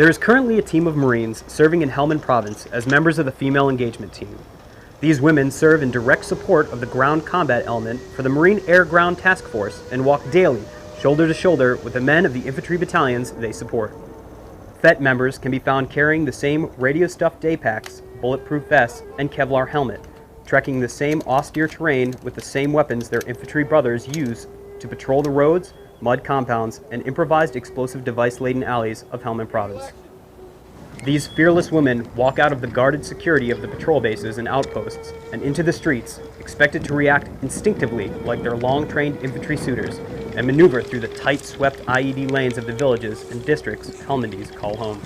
There is currently a team of Marines serving in Helmand Province as members of the female engagement team. These women serve in direct support of the ground combat element for the Marine Air Ground Task Force and walk daily, shoulder to shoulder, with the men of the infantry battalions they support. FET members can be found carrying the same radio-stuffed day packs, bulletproof vests, and Kevlar helmet, trekking the same austere terrain with the same weapons their infantry brothers use to patrol the roads, mud compounds, and improvised explosive device-laden alleys of Helmand Province. These fearless women walk out of the guarded security of the patrol bases and outposts and into the streets, expected to react instinctively like their long-trained infantry suitors and maneuver through the tight, swept IED lanes of the villages and districts Helmandese call home.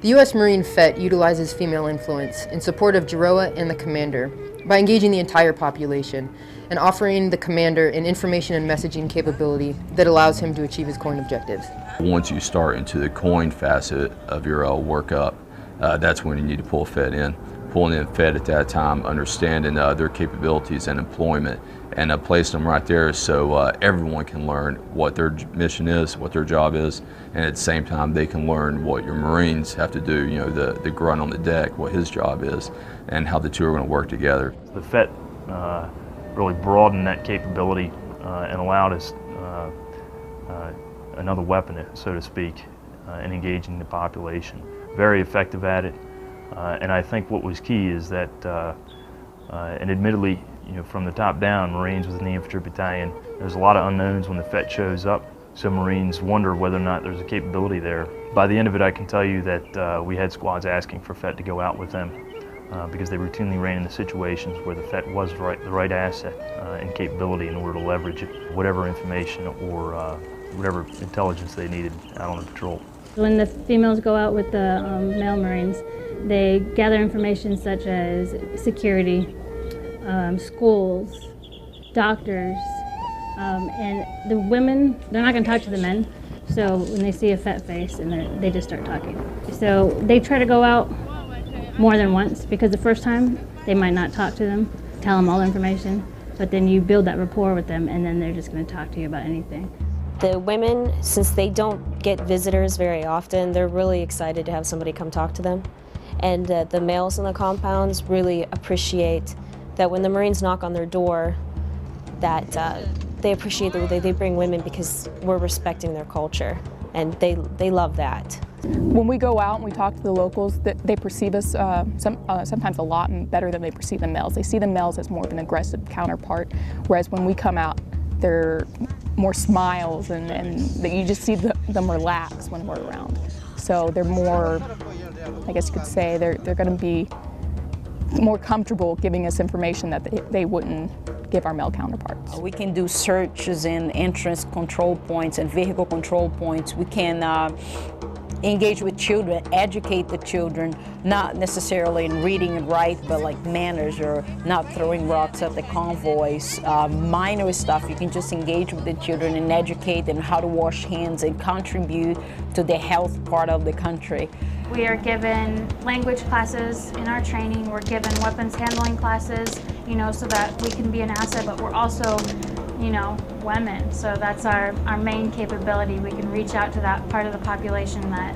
The U.S. Marine FET utilizes female influence in support of JIROA and the commander by engaging the entire population and offering the commander an information and messaging capability that allows him to achieve his COIN objectives. Once you start into the COIN facet of your workup, that's when you need to pull FET in. Pulling in FET at that time, understanding their capabilities and employment, and placing them right there so everyone can learn what their mission is, what their job is, and at the same time they can learn what your Marines have to do, you know, the grunt on the deck, what his job is, and how the two are going to work together. The FET really broadened that capability and allowed us another weapon, so to speak, in engaging the population. Very effective at it, and I think what was key is that, and admittedly, you know, from the top down, Marines within the infantry battalion, there's a lot of unknowns when the FET shows up, so Marines wonder whether or not there's a capability there. By the end of it, I can tell you that we had squads asking for FET to go out with them because they routinely ran into situations where the FET was the right asset and capability in order to leverage it, whatever information or whatever intelligence they needed out on the patrol. When the females go out with the male Marines, they gather information such as security, schools, doctors, and the women, they're not going to talk to the men, so when they see a FET face, and they just start talking. So they try to go out more than once, because the first time they might not talk to them, tell them all the information, but then you build that rapport with them, and then they're just going to talk to you about anything. The women, since they don't get visitors very often, they're really excited to have somebody come talk to them. And the males in the compounds really appreciate that when the Marines knock on their door, that they appreciate that they bring women because we're respecting their culture, and they love that. When we go out and we talk to the locals, they perceive us sometimes a lot better than they perceive the males. They see the males as more of an aggressive counterpart, whereas when we come out, they're more smiles and you just see them relax when we're around. So they're more, I guess you could say, they're going to be more comfortable giving us information that they wouldn't give our male counterparts. We can do searches in entrance control points and vehicle control points. We can engage with children, educate the children, not necessarily in reading and write, but like manners or not throwing rocks at the convoys. Minor stuff, you can just engage with the children and educate them how to wash hands and contribute to the health part of the country. We are given language classes in our training, we're given weapons handling classes, you know, so that we can be an asset, but we're also, you know, women. So that's our main capability. We can reach out to that part of the population that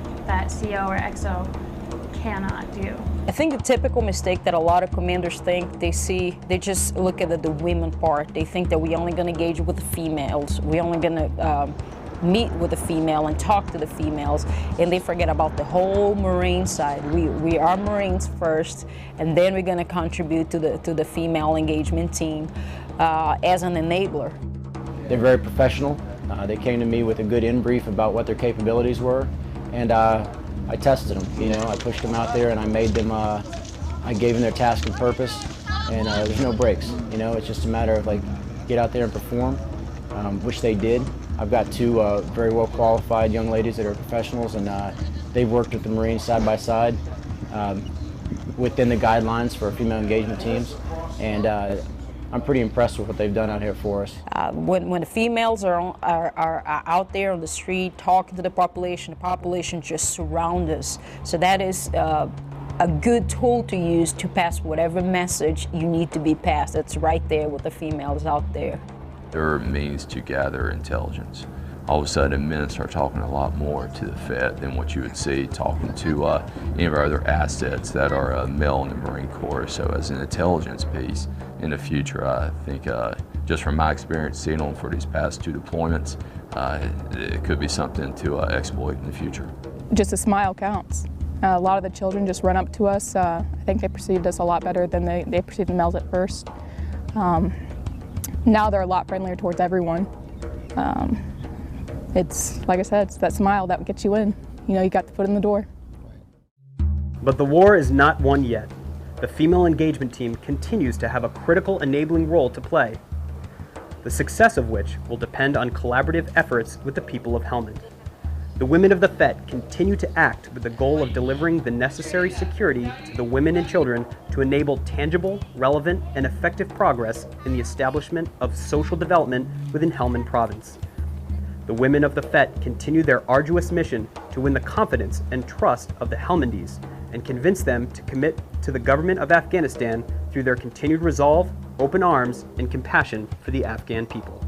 CO or XO cannot do. I think the typical mistake that a lot of commanders think, they just look at the women part. They think that we're only going to engage with the females. We're only going to meet with the female and talk to the females, and they forget about the whole Marine side. We are Marines first, and then we're going to contribute to the female engagement team as an enabler. They're very professional. They came to me with a good in-brief about what their capabilities were, and I tested them. You know, I pushed them out there and I made them. I gave them their task and purpose, and there's no breaks. You know, it's just a matter of like get out there and perform, which they did. I've got two very well qualified young ladies that are professionals, and they've worked with the Marines side by side within the guidelines for female engagement teams, and I'm pretty impressed with what they've done out here for us. When the females are out there on the street talking to the population just surround us. So that is a good tool to use to pass whatever message you need to be passed. It's right there with the females out there. There are means to gather intelligence. all of a sudden men start talking a lot more to the vet than what you would see talking to any of our other assets that are male in the Marine Corps. So as an intelligence piece in the future, I think just from my experience seeing them for these past 2 deployments, it could be something to exploit in the future. Just a smile counts. A lot of the children just run up to us. I think they perceived us a lot better than they perceived the males at first. Now they're a lot friendlier towards everyone. It's, like I said, it's that smile that gets you in. You know, you got the foot in the door. But the war is not won yet. The female engagement team continues to have a critical enabling role to play, the success of which will depend on collaborative efforts with the people of Helmand. The women of the FET continue to act with the goal of delivering the necessary security to the women and children to enable tangible, relevant, and effective progress in the establishment of social development within Helmand Province. The women of the FET continue their arduous mission to win the confidence and trust of the Helmandese and convince them to commit to the government of Afghanistan through their continued resolve, open arms, and compassion for the Afghan people.